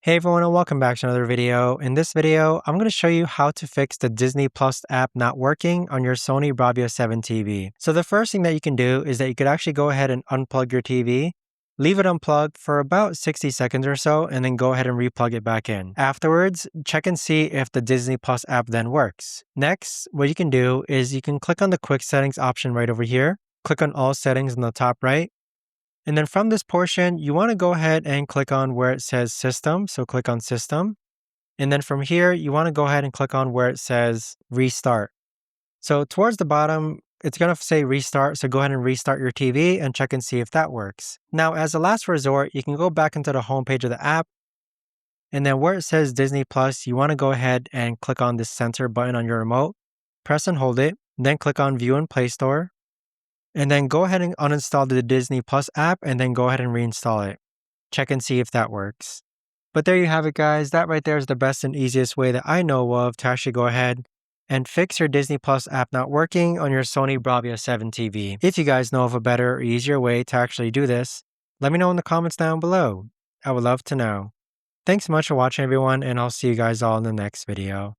Hey everyone and welcome back to another video. In this video, I'm going to show you how to fix the Disney Plus app not working on your Sony Bravia 7 TV. So the first thing that you can do is that you could actually go ahead and unplug your TV, leave it unplugged for about 60 seconds or so, and then go ahead and replug it back in. Afterwards, check and see if the Disney Plus app then works. Next, what you can do is you can click on the quick settings option right over here, click on all settings on the top right. And then from this portion, you want to go ahead and click on where it says System. So click on System. And then from here, you want to go ahead and click on where it says Restart. So towards the bottom, it's going to say Restart. So go ahead and restart your TV and check and see if that works. Now, as a last resort, you can go back into the homepage of the app. And then where it says Disney Plus, you want to go ahead and click on this center button on your remote. Press and hold it. Then click on View in Play Store. And then go ahead and uninstall the Disney Plus app and then go ahead and reinstall it. Check and see if that works. But there you have it, guys. That right there is the best and easiest way that I know of to actually go ahead and fix your Disney Plus app not working on your Sony Bravia 7 TV. If you guys know of a better or easier way to actually do this, let me know in the comments down below. I would love to know. Thanks so much for watching, everyone, and I'll see you guys all in the next video.